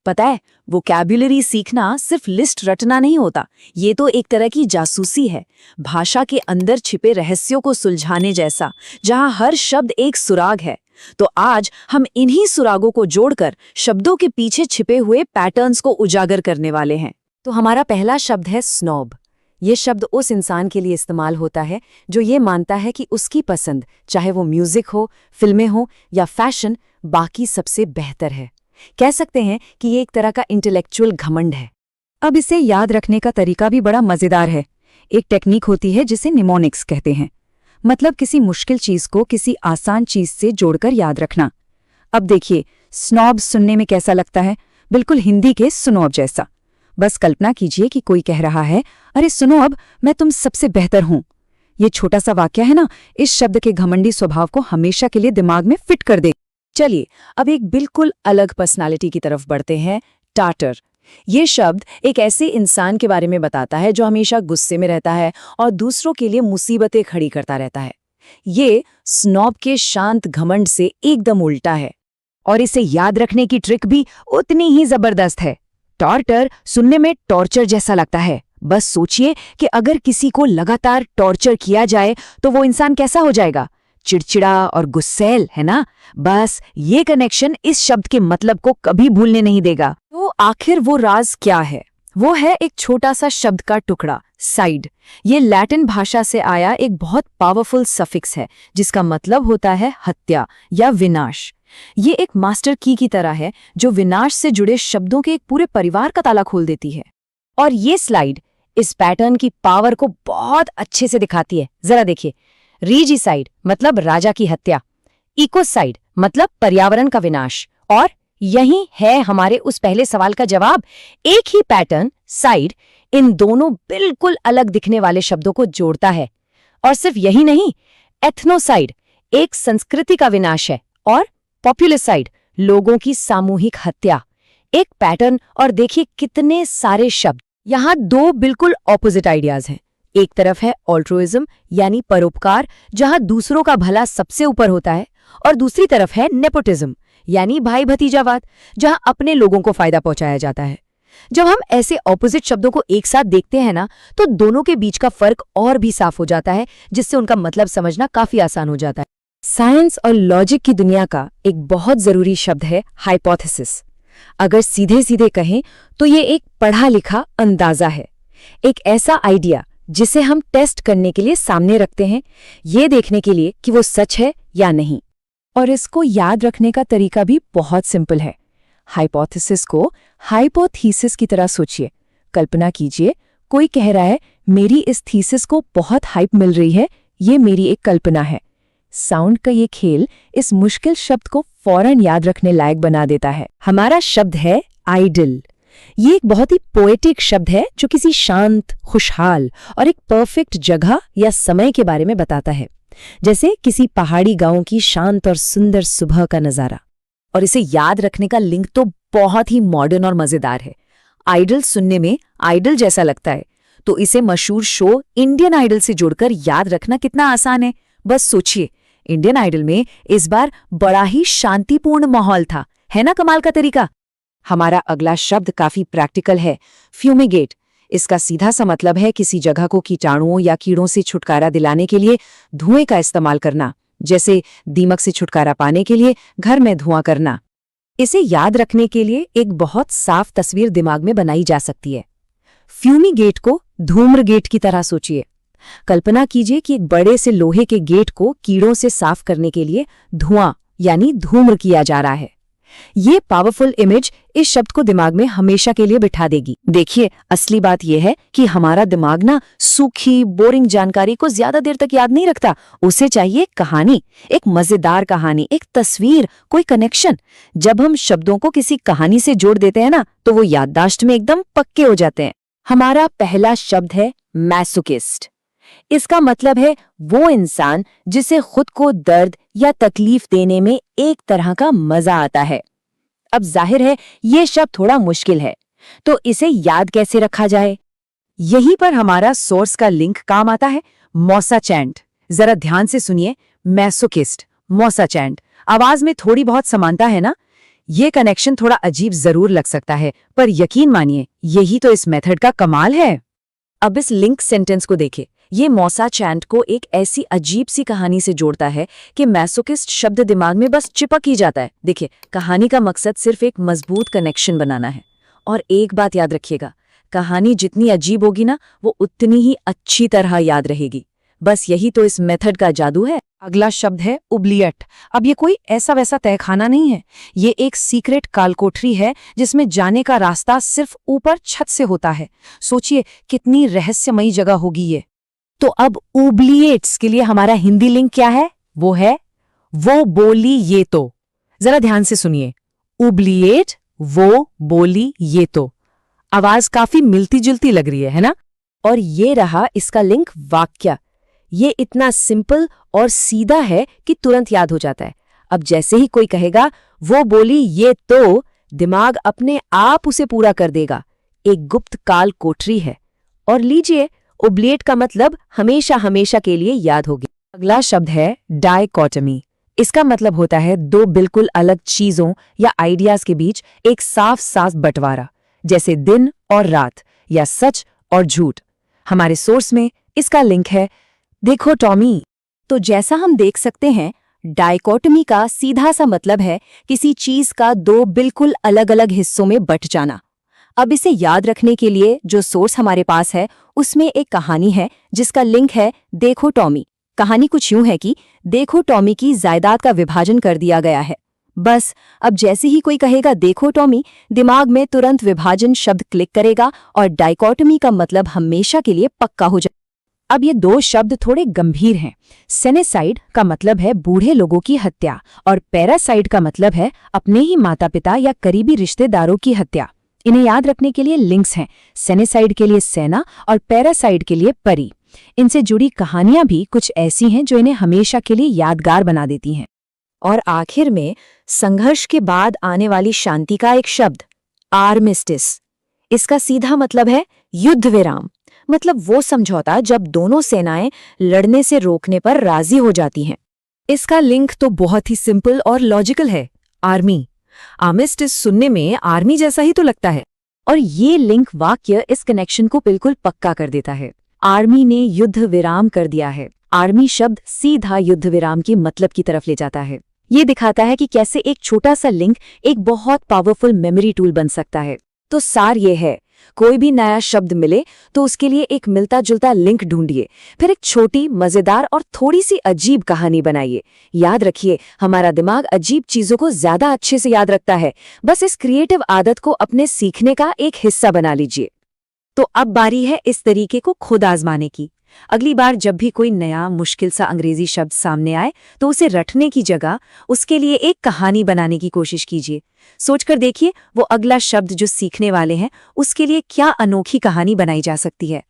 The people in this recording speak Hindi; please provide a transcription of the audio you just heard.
पता है, वोकैब्युलरी सीखना सिर्फ लिस्ट रटना नहीं होता, ये तो एक तरह की जासूसी है, भाषा के अंदर छिपे रहस्यों को सुलझाने जैसा, जहां हर शब्द एक सुराग है। तो आज हम इन्हीं सुरागों को जोड़कर शब्दों के पीछे छिपे हुए पैटर्न्स को उजागर करने वाले हैं। तो हमारा पहला शब्द है स्नॉब। ये शब्द उस इंसान के लिए इस्तेमाल होता है जो ये मानता है कि उसकी पसंद, चाहे वो म्यूजिक हो, फिल्में हो या फैशन, बाकी सबसे बेहतर है। कह सकते हैं कि ये एक तरह का इंटेलेक्चुअल घमंड है। अब इसे याद रखने का तरीका भी बड़ा मजेदार है। एक टेक्निक होती है जिसे निमोनिक्स कहते हैं, मतलब किसी मुश्किल चीज को किसी आसान चीज से जोड़कर याद रखना। अब देखिए, स्नॉब सुनने में कैसा लगता है? बिल्कुल हिंदी के सुनोब जैसा। बस कल्पना कीजिए कि कोई कह रहा है, अरे सुनो, अब मैं तुम सबसे बेहतर हूं। ये छोटा सा वाक्य है ना, इस शब्द के घमंडी स्वभाव को हमेशा के लिए दिमाग में फिट कर दे। चलिए अब एक बिल्कुल अलग पर्सनालिटी की तरफ बढ़ते हैं, टाटर। ये शब्द एक ऐसे इंसान के बारे में बताता है जो हमेशा गुस्से में रहता है और दूसरों के लिए मुसीबतें खड़ी करता रहता है। ये स्नॉब के शांत घमंड से एकदम उल्टा है। और इसे याद रखने की ट्रिक भी उतनी ही जबरदस्त है। टॉर्टर सुनने में टॉर्चर जैसा लगता है। बस सोचिए कि अगर किसी को लगातार टॉर्चर किया जाए तो वो इंसान कैसा हो जाएगा? चिड़चिड़ा और गुस्सैल, है ना? बस ये कनेक्शन इस शब्द के मतलब को कभी भूलने नहीं देगा। तो आखिर वो राज क्या है? वो है एक छोटा सा शब्द का टुकड़ा, साइड। ये लैटिन भाषा से आया एक बहुत पावरफुल सफिक्स है जिसका मतलब होता है हत्या या विनाश। ये एक मास्टर की तरह है जो विनाश से जुड़े शब्दों के एक पूरे परिवार का ताला खोल देती है। और ये स्लाइड इस पैटर्न की पावर को बहुत अच्छे से दिखाती है। जरा देखिए, रीजिसाइड मतलब राजा की हत्या, इकोसाइड मतलब पर्यावरण का विनाश। और यही है हमारे उस पहले सवाल का जवाब। एक ही पैटर्न, साइड, इन दोनों बिल्कुल अलग दिखने वाले शब्दों को जोड़ता है। और सिर्फ यही नहीं, एथनोसाइड एक संस्कृति का विनाश है और पॉपुलसाइड लोगों की सामूहिक हत्या। एक पैटर्न और देखिए कितने सारे शब्द। यहाँ दो बिल्कुल ऑपोजिट आइडियाज हैं। एक तरफ है ऑल्ट्रुइज्म यानी परोपकार, जहां दूसरों का भला सबसे ऊपर होता है, और दूसरी तरफ है नेपोटिज्म यानी भाई भतीजावाद, जहां अपने लोगों को फायदा पहुंचाया जाता है। जब हम ऐसे ऑपोजिट शब्दों को एक साथ देखते हैं ना, तो दोनों के बीच का फर्क और भी साफ हो जाता है, जिससे उनका मतलब समझना काफी आसान हो जाता है। साइंस और लॉजिक की दुनिया का एक बहुत जरूरी शब्द है हाइपोथेसिस। अगर सीधे सीधे कहें तो ये एक पढ़ा लिखा अंदाजा है, एक ऐसा आइडिया जिसे हम टेस्ट करने के लिए सामने रखते हैं, ये देखने के लिए कि वो सच है या नहीं। और इसको याद रखने का तरीका भी बहुत सिंपल है। हाइपोथेसिस को हाइपोथीसिस की तरह सोचिए। कल्पना कीजिए, कोई कह रहा है, मेरी इस थीसिस को बहुत हाइप मिल रही है, ये मेरी एक कल्पना है। साउंड का ये खेल इस मुश्किल शब्द को फौरन याद रखने लायक बना देता है। हमारा शब्द है आइडल। ये एक बहुत ही पोएटिक शब्द है जो किसी शांत, खुशहाल और एक परफेक्ट जगह या समय के बारे में बताता है, जैसे किसी पहाड़ी गांव की शांत और सुंदर सुबह का नजारा। और इसे याद रखने का लिंक तो बहुत ही मॉडर्न और मजेदार है। आइडल सुनने में आइडल जैसा लगता है, तो इसे मशहूर शो इंडियन आइडल से जोड़कर याद रखना कितना आसान है। बस सोचिए, इंडियन आइडल में इस बार बड़ा ही शांतिपूर्ण माहौल था, है ना कमाल का तरीका। हमारा अगला शब्द काफी प्रैक्टिकल है, फ्यूमिगेट। इसका सीधा सा मतलब है किसी जगह को कीटाणुओं या कीड़ों से छुटकारा दिलाने के लिए धुएं का इस्तेमाल करना, जैसे दीमक से छुटकारा पाने के लिए घर में धुआं करना। इसे याद रखने के लिए एक बहुत साफ तस्वीर दिमाग में बनाई जा सकती है। फ्यूमिगेट को धूम्रगेट की तरह सोचिए। कल्पना कीजिए कि एक बड़े से लोहे के गेट को कीड़ों से साफ करने के लिए धुआं यानी धूम्र किया जा रहा है। ये पावरफुल इमेज इस शब्द को दिमाग में हमेशा के लिए बिठा देगी। देखिए, असली बात यह है कि हमारा दिमाग ना सूखी, बोरिंग जानकारी को ज्यादा देर तक याद नहीं रखता। उसे चाहिए कहानी, एक मजेदार कहानी, एक तस्वीर, कोई कनेक्शन। जब हम शब्दों को किसी कहानी से जोड़ देते हैं ना, तो वो याददाश्त में एकदम पक्के हो जाते हैं। हमारा पहला शब्द है मैसोकिस्ट। इसका मतलब है वो इंसान जिसे खुद को दर्द या तकलीफ देने में एक तरह का मजा आता है। अब जाहिर है ये शब्द थोड़ा मुश्किल है, तो इसे याद कैसे रखा जाए? यहीं पर हमारा सोर्स का लिंक काम आता है, मौसा चैंट। जरा ध्यान से सुनिए, मैसोकिस्ट, मौसा चैंट। आवाज में थोड़ी बहुत समानता है ना? ये कनेक्शन थोड़ा अजीब जरूर लग सकता है, पर यकीन मानिए यही तो इस मेथड का कमाल है। अब इस लिंक सेंटेंस को देखें। ये मौसा चैंट को एक ऐसी अजीब सी कहानी से जोड़ता है कि मैसोकिस्ट शब्द दिमाग में बस चिपक ही जाता है। देखिए, कहानी का मकसद सिर्फ एक मजबूत कनेक्शन बनाना है। और एक बात याद रखिएगा, कहानी जितनी अजीब होगी ना, वो उतनी ही अच्छी तरह याद रहेगी। बस यही तो इस मेथड का जादू है। अगला शब्द है उबलियट। अब ये कोई ऐसा वैसा तहखाना नहीं है, ये एक सीक्रेट कालकोठरी है जिसमें जाने का रास्ता सिर्फ ऊपर छत से होता है। सोचिए कितनी रहस्यमयी जगह होगी ये। तो अब उबलिएट्स के लिए हमारा हिंदी लिंक क्या है? वो है वो बोली ये तो। जरा ध्यान से सुनिए, उबलिएट वो बोली ये तो। आवाज काफी मिलती जुलती लग रही है ना? और ये रहा इसका लिंक वाक्य। ये इतना सिंपल और सीधा है कि तुरंत याद हो जाता है। अब जैसे ही कोई कहेगा वो बोली ये तो, दिमाग अपने आप उसे पूरा कर देगा। एक गुप्त काल कोठरी है। और लीजिए, ओब्लिएट का मतलब हमेशा हमेशा के लिए याद होगी। अगला शब्द है डायकोटमी। इसका मतलब होता है दो बिल्कुल अलग चीजों या आइडियाज के बीच एक साफ साफ बंटवारा, जैसे दिन और रात या सच और झूठ। हमारे सोर्स में इसका लिंक है देखो टॉमी। तो जैसा हम देख सकते हैं, डायकोटमी का सीधा सा मतलब है किसी चीज का दो बिल्कुल अलग अलग हिस्सों में बंट जाना। अब इसे याद रखने के लिए जो सोर्स हमारे पास है, उसमें एक कहानी है जिसका लिंक है देखो टॉमी। कहानी कुछ यूं है कि देखो टॉमी की जायदाद का विभाजन कर दिया गया है। बस अब जैसे ही कोई कहेगा देखो टॉमी, दिमाग में तुरंत विभाजन शब्द क्लिक करेगा और डायकोटमी का मतलब हमेशा के लिए पक्का हो जाए। अब ये दो शब्द थोड़े गंभीर हैं। सेनेसाइड का मतलब है बूढ़े लोगों की हत्या और पैरासाइड का मतलब है अपने ही माता पिता या करीबी रिश्तेदारों की हत्या। इन्हें याद रखने के लिए लिंक्स हैं। सेनेसाइड के लिए सेना और पैरासाइड के लिए परी। इनसे जुड़ी कहानियां भी कुछ ऐसी हैं जो इन्हें हमेशा के लिए यादगार बना देती हैं। और आखिर में संघर्ष के बाद आने वाली शांति का एक शब्द आर्मिस्टिस। इसका सीधा मतलब है युद्ध विराम। मतलब वो समझौता जब दोनों सेनाएं लड़ने से रोकने पर राजी हो जाती हैं। इसका लिंक तो बहुत ही सिंपल और लॉजिकल है, आर्मी। आर्मिस्टिस सुनने में आर्मी जैसा ही तो लगता है। और ये लिंक वाक्य इस कनेक्शन को बिल्कुल पक्का कर देता है। आर्मी ने युद्ध विराम कर दिया है। आर्मी शब्द सीधा युद्ध विराम की मतलब की तरफ ले जाता है। ये दिखाता है कि कैसे एक छोटा सा लिंक एक बहुत पावरफुल मेमोरी टूल बन सकता है। तो सार ये है, कोई भी नया शब्द मिले तो उसके लिए एक मिलता जुलता लिंक ढूंढिए, फिर एक छोटी मजेदार और थोड़ी सी अजीब कहानी बनाइए। याद रखिए, हमारा दिमाग अजीब चीजों को ज्यादा अच्छे से याद रखता है। बस इस क्रिएटिव आदत को अपने सीखने का एक हिस्सा बना लीजिए। तो अब बारी है इस तरीके को खुद आजमाने की। अगली बार जब भी कोई नया मुश्किल सा अंग्रेजी शब्द सामने आए, तो उसे रटने की जगह उसके लिए एक कहानी बनाने की कोशिश कीजिए। सोचकर देखिए वो अगला शब्द जो सीखने वाले हैं, उसके लिए क्या अनोखी कहानी बनाई जा सकती है।